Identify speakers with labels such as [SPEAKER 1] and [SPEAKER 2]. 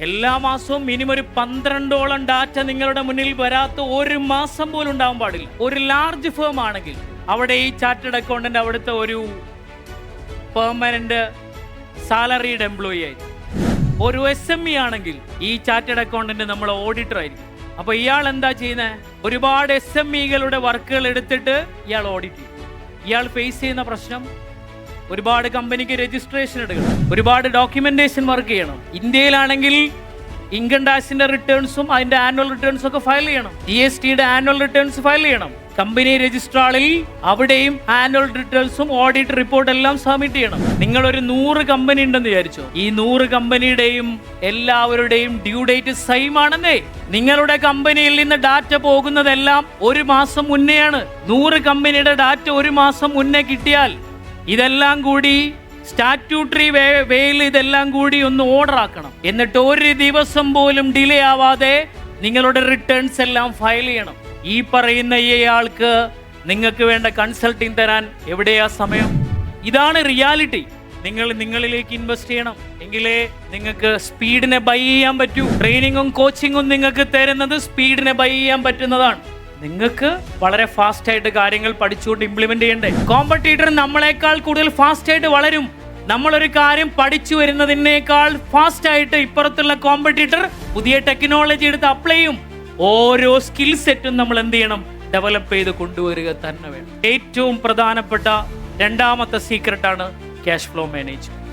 [SPEAKER 1] എല്ലാ മാസവും മിനിമം ഒരു 12ഓളം ഡാറ്റ നിങ്ങളുടെ മുന്നിൽ വരാത്ത ഒരു മാസം പോലും ഉണ്ടാവാൻ പാടില്ല. ഒരു ലാർജ് ഫേം ആണെങ്കിൽ അവിടെ ഈ ചാർട്ടേഡ് അക്കൗണ്ടന്റ് അവിടുത്തെ ഒരു പെർമനന്റ് സാലറീഡ് എംപ്ലോയി ആയിരിക്കും. ഒരു SME ആണെങ്കിൽ ഈ ചാർട്ടേഡ് അക്കൗണ്ടന്റ് നമ്മൾ ഓഡിറ്റർ ആയിരിക്കും. അപ്പൊ ഇയാൾ എന്താ ചെയ്യുന്നത്? ഒരുപാട് SMEകളുടെ വർക്കുകൾ എടുത്തിട്ട് ഇയാൾ ഓഡിറ്റ് ചെയ്യും. ഇയാൾ ഫേസ് ചെയ്യുന്ന പ്രശ്നം, ഒരുപാട് കമ്പനിക്ക് രജിസ്ട്രേഷൻ എടുക്കണം, ഒരുപാട് ഡോക്യുമെന്റേഷൻ വർക്ക് ചെയ്യണം. ഇന്ത്യയിലാണെങ്കിൽ ഇൻകം ടാക്സിന്റെ റിട്ടേൺസും അതിന്റെ ആനുവൽ റിട്ടേൺസും ഒക്കെ ഫയൽ ചെയ്യണം. GSTയുടെ ആനുവൽ റിട്ടേൺസ് ഫയൽ ചെയ്യണം. കമ്പനി രജിസ്ട്രാളിൽ അവിടെയും ആനുവൽ റിട്ടേൺസും ഓഡിറ്റ് റിപ്പോർട്ട് എല്ലാം സബ്മിറ്റ് ചെയ്യണം. നിങ്ങളൊരു 100 കമ്പനി ഉണ്ടെന്ന് വിചാരിച്ചോ. ഈ 100 കമ്പനിയുടെയും എല്ലാവരുടെയും ഡ്യൂ ഡേറ്റ് സെയിം ആണെന്നേ. നിങ്ങളുടെ കമ്പനിയിൽ നിന്ന് ഡാറ്റ പോകുന്നതെല്ലാം ഒരു മാസം മുന്നെയാണ്. 100 കമ്പനിയുടെ ഡാറ്റ ഒരു മാസം മുന്നേ കിട്ടിയാൽ ഇതെല്ലാം കൂടി സ്റ്റാറ്റ്യൂട്ടറി വേയിൽ ഇതെല്ലാം കൂടി ഒന്ന് ഓർഡർ ആക്കണം. എന്നിട്ട് ഒരു ദിവസം പോലും ഡിലേ ആവാതെ നിങ്ങളുടെ റിട്ടേൺസ് എല്ലാം ഫയൽ ചെയ്യണം. ഈ പറയുന്ന ഇയാൾക്ക് നിങ്ങൾക്ക് വേണ്ട കൺസൾട്ടിങ് തരാൻ എവിടെയാ സമയം? ഇതാണ് റിയാലിറ്റി. നിങ്ങളിലേക്ക് ഇൻവെസ്റ്റ് ചെയ്യണം, എങ്കിലേ നിങ്ങൾക്ക് സ്പീഡിനെ ബൈ ചെയ്യാൻ പറ്റൂ. ട്രെയിനിങ്ങും കോച്ചിങ്ങും നിങ്ങൾക്ക് തരുന്നത് സ്പീഡിനെ ബൈ ചെയ്യാൻ പറ്റുന്നതാണ്. നിങ്ങൾക്ക് വളരെ ഫാസ്റ്റ് ആയിട്ട് കാര്യങ്ങൾ പഠിച്ചുകൊണ്ട് ഇംപ്ലിമെന്റ് ചെയ്യണ്ടേ. കോമ്പറ്റീറ്റർ നമ്മളെക്കാൾ കൂടുതൽ ഫാസ്റ്റ് ആയിട്ട് വളരും. നമ്മളൊരു കാര്യം പഠിച്ചു വരുന്നതിനേക്കാൾ ഫാസ്റ്റ് ആയിട്ട് ഇപ്പുറത്തുള്ള കോമ്പറ്റീറ്റർ പുതിയ ടെക്നോളജി എടുത്ത് അപ്ലൈ ചെയ്യും. ഓരോ സ്കിൽ സെറ്റും നമ്മൾ എന്ത് ചെയ്യണം? ഡെവലപ്പ് ചെയ്ത് കൊണ്ടുവരിക തന്നെ വേണം. ഏറ്റവും പ്രധാനപ്പെട്ട രണ്ടാമത്തെ സീക്രട്ടാണ് ക്യാഷ് ഫ്ലോ മാനേജ്മെന്റ്.